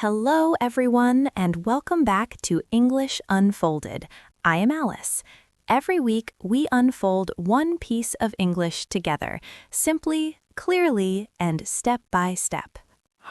Hello, everyone, and welcome back to English Unfolded. I am Alice. Every week, we unfold one piece of English together, simply, clearly, and step by step.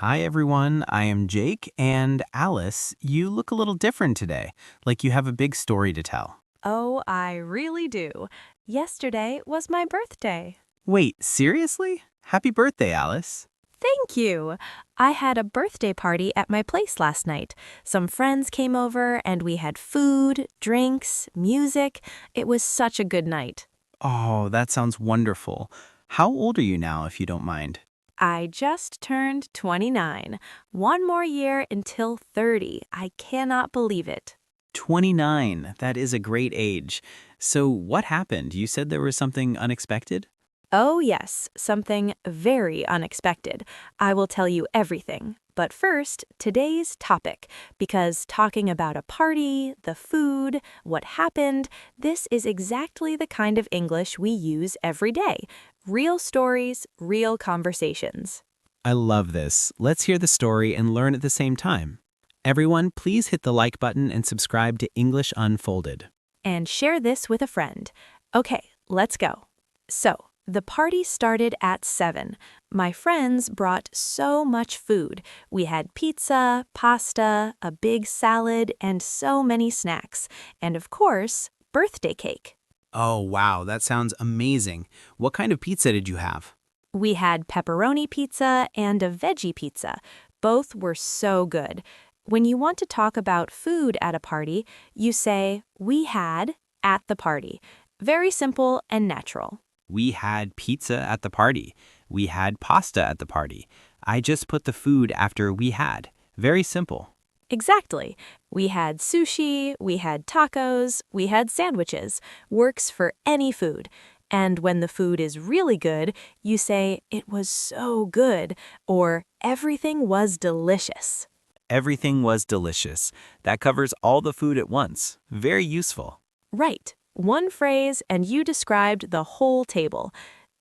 Hi everyone, I am Jake, and Alice, you look a little different today, like you have a big story to tell. Oh, I really do. Yesterday was my birthday. Wait, seriously? Happy birthday, Alice. Thank you. I had a birthday party at my place last night. Some friends came over and we had food, drinks, music. It was such a good night. Oh, that sounds wonderful. How old are you now, if you don't mind? I just turned 29. One more year until 30. I cannot believe it. 29, that is a great age. So what happened? You said there was something unexpected? Oh, yes, something very unexpected. I will tell you everything. But first, today's topic, because talking about a party, the food, what happened, this is exactly the kind of English we use every day. Real stories, real conversations. I love this. Let's hear the story and learn at the same time. Everyone, please hit the like button and subscribe to English Unfolded. And share this with a friend. Okay, let's go. So, the party started at 7. My friends brought so much food. We had pizza, pasta, a big salad, and so many snacks. And of course, birthday cake. Oh, wow, that sounds amazing. What kind of pizza did you have? We had pepperoni pizza and a veggie pizza. Both were so good. When you want to talk about food at a party, you say, "We had" at the party. Very simple and natural. We had pizza at the party. We had pasta at the party. I just put the food after we had. Very simple. Exactly. We had sushi, we had tacos, we had sandwiches. Works for any food. And when the food is really good, you say, "It was so good," or "Everything was delicious." Everything was delicious. That covers all the food at once. Very useful. Right. One phrase, and you described the whole table.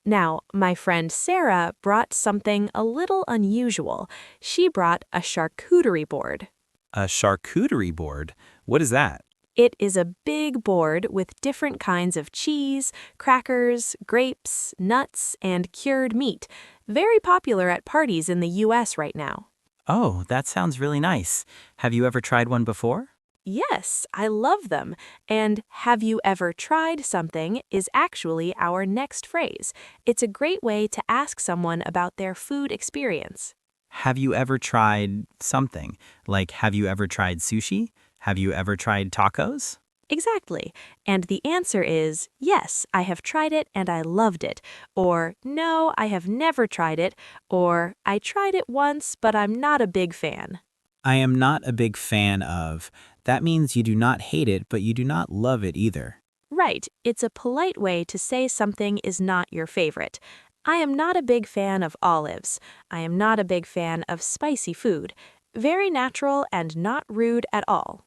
Now, my friend Sarah brought something a little unusual. She brought a charcuterie board. A charcuterie board? What is that? It is a big board with different kinds of cheese, crackers, grapes, nuts, and cured meat. Very popular at parties in the US right now. Oh, that sounds really nice. Have you ever tried one before? Yes, I love them. And "have you ever tried something" is actually our next phrase. It's a great way to ask someone about their food experience. Have you ever tried something? Like, have you ever tried sushi? Have you ever tried tacos? Exactly. And the answer is, "Yes, I have tried it and I loved it." Or, "No, I have never tried it." Or, "I tried it once, but I'm not a big fan." I am not a big fan of. That means you do not hate it, but you do not love it either. Right, it's a polite way to say something is not your favorite. I am not a big fan of olives. I am not a big fan of spicy food. Very natural and not rude at all.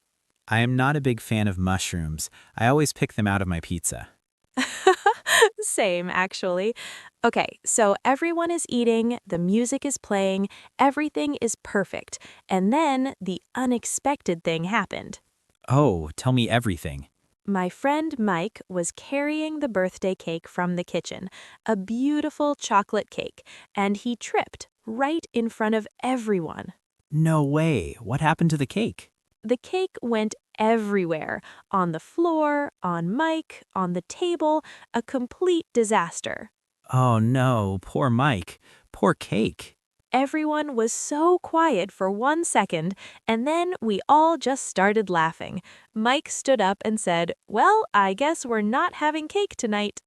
I am not a big fan of mushrooms. I always pick them out of my pizza. Same, actually. Okay, so everyone is eating, the music is playing, everything is perfect. And then the unexpected thing happened. Oh, tell me everything. My friend Mike was carrying the birthday cake from the kitchen, a beautiful chocolate cake, and he tripped right in front of everyone. No way. What happened to the cake? The cake went everywhere, on the floor, on Mike, on the table, a complete disaster. Oh no, poor Mike. Poor cake. Everyone was so quiet for 1 second, and then we all just started laughing. Mike stood up and said, "Well, I guess we're not having cake tonight."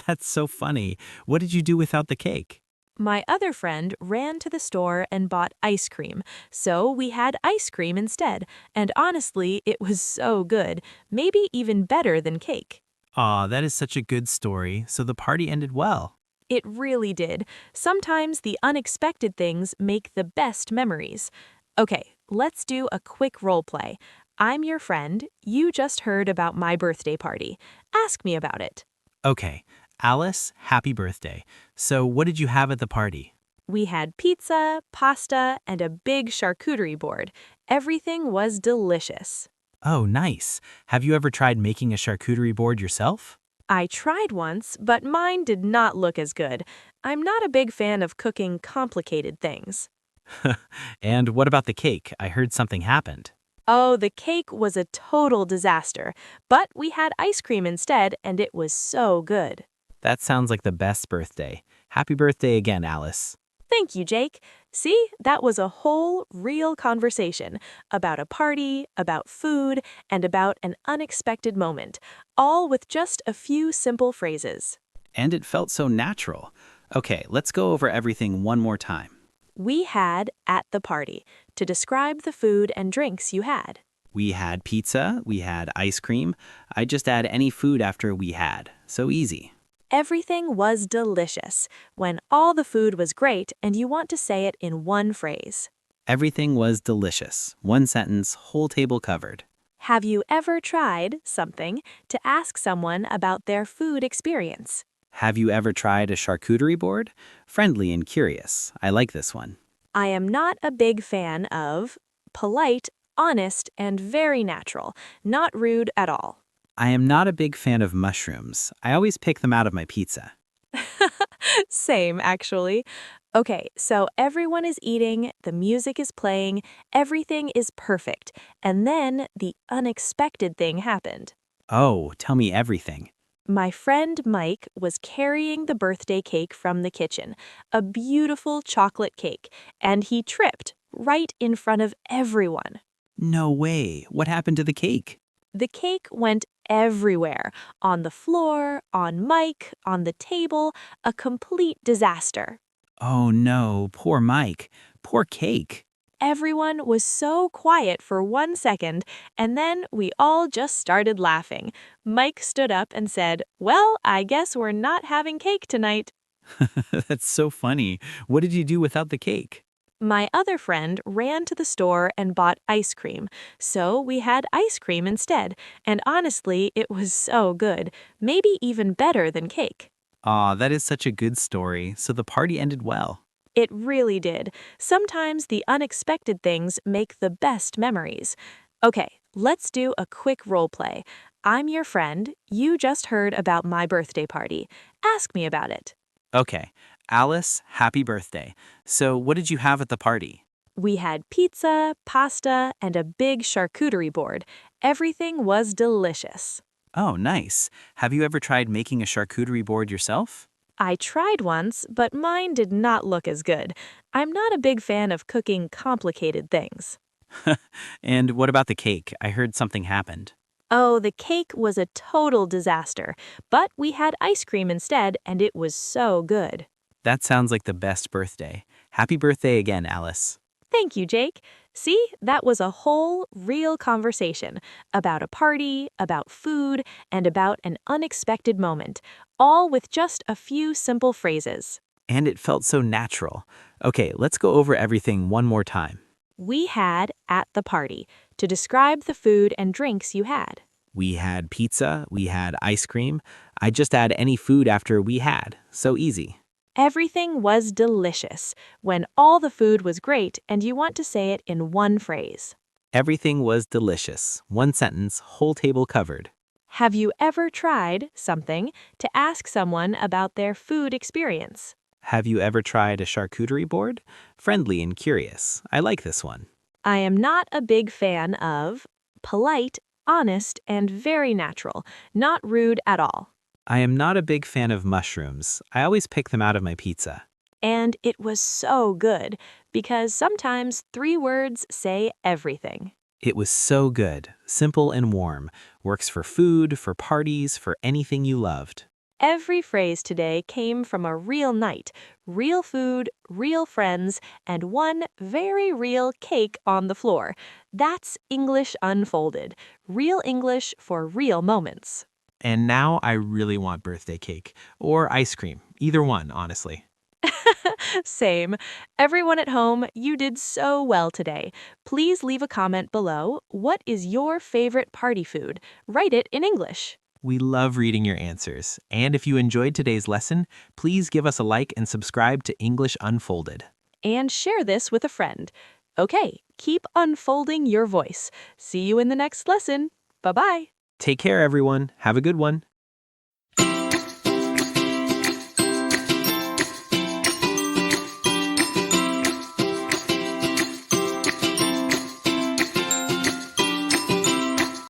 That's so funny. What did you do without the cake? My other friend ran to the store and bought ice cream, so we had ice cream instead, and honestly, it was so good, maybe even better than cake. Aw, that is such a good story. So the party ended well. It really did. Sometimes the unexpected things make the best memories. Okay, let's do a quick role play. I'm your friend. You just heard about my birthday party. Ask me about it. Okay, Alice, happy birthday. So what did you have at the party? We had pizza, pasta, and a big charcuterie board. Everything was delicious. Oh, nice. Have you ever tried making a charcuterie board yourself? I tried once, but mine did not look as good. I'm not a big fan of cooking complicated things. And what about the cake? I heard something happened. Oh, the cake was a total disaster, but we had ice cream instead, and it was so good. That sounds like the best birthday. Happy birthday again, Alice. Thank you, Jake. See, that was a whole, real conversation about a party, about food, and about an unexpected moment, all with just a few simple phrases. And it felt so natural. Okay, let's go over everything one more time. We had at the party to describe the food and drinks you had. We had pizza, we had ice cream. I just add any food after we had. So easy. Everything was delicious when all the food was great and you want to say it in one phrase. Everything was delicious. One sentence, whole table covered. Have you ever tried something to ask someone about their food experience? Have you ever tried a charcuterie board? Friendly and curious. I like this one. I am not a big fan of polite, honest, and very natural, not rude at all. I am not a big fan of mushrooms. I always pick them out of my pizza. Same, actually. Okay, so everyone is eating, the music is playing, everything is perfect, and then the unexpected thing happened. Oh, tell me everything. My friend Mike was carrying the birthday cake from the kitchen, a beautiful chocolate cake, and he tripped right in front of everyone. No way. What happened to the cake? The cake went everywhere, on the floor, on Mike, on the table, a complete disaster. Oh no, poor Mike. Poor cake. Everyone was so quiet for 1 second, and then we all just started laughing. Mike stood up and said, "Well, I guess we're not having cake tonight." That's so funny. What did you do without the cake? My other friend ran to the store and bought ice cream, so we had ice cream instead, and honestly, it was so good, maybe even better than cake. Aw, that is such a good story. So the party ended well. It really did. Sometimes the unexpected things make the best memories. Okay, let's do a quick role play. I'm your friend. You just heard about my birthday party. Ask me about it. Okay, Alice, happy birthday. So what did you have at the party? We had pizza, pasta, and a big charcuterie board. Everything was delicious. Oh, nice. Have you ever tried making a charcuterie board yourself? I tried once, but mine did not look as good. I'm not a big fan of cooking complicated things. And what about the cake? I heard something happened. Oh, the cake was a total disaster, but we had ice cream instead, and it was so good. That sounds like the best birthday. Happy birthday again, Alice. Thank you, Jake. See, that was a whole, real conversation about a party, about food, and about an unexpected moment, all with just a few simple phrases. And it felt so natural. Okay, let's go over everything one more time. We had at the party to describe the food and drinks you had. We had pizza, we had ice cream. I just add any food after we had. So easy. Everything was delicious when all the food was great and you want to say it in one phrase. Everything was delicious. One sentence, whole table covered. Have you ever tried something to ask someone about their food experience? Have you ever tried a charcuterie board? Friendly and curious. I like this one. I am not a big fan of polite, honest, and very natural, not rude at all. I am not a big fan of mushrooms. I always pick them out of my pizza. And it was so good because sometimes 3 words say everything. It was so good, simple and warm. Works for food, for parties, for anything you loved. Every phrase today came from a real night, real food, real friends, and one very real cake on the floor. That's English Unfolded, real English for real moments. And now I really want birthday cake. Or ice cream. Either one, honestly. Same. Everyone at home, you did so well today. Please leave a comment below. What is your favorite party food? Write it in English. We love reading your answers. And if you enjoyed today's lesson, please give us a like and subscribe to English Unfolded. And share this with a friend. Okay, keep unfolding your voice. See you in the next lesson. Bye-bye. Take care, everyone. Have a good one.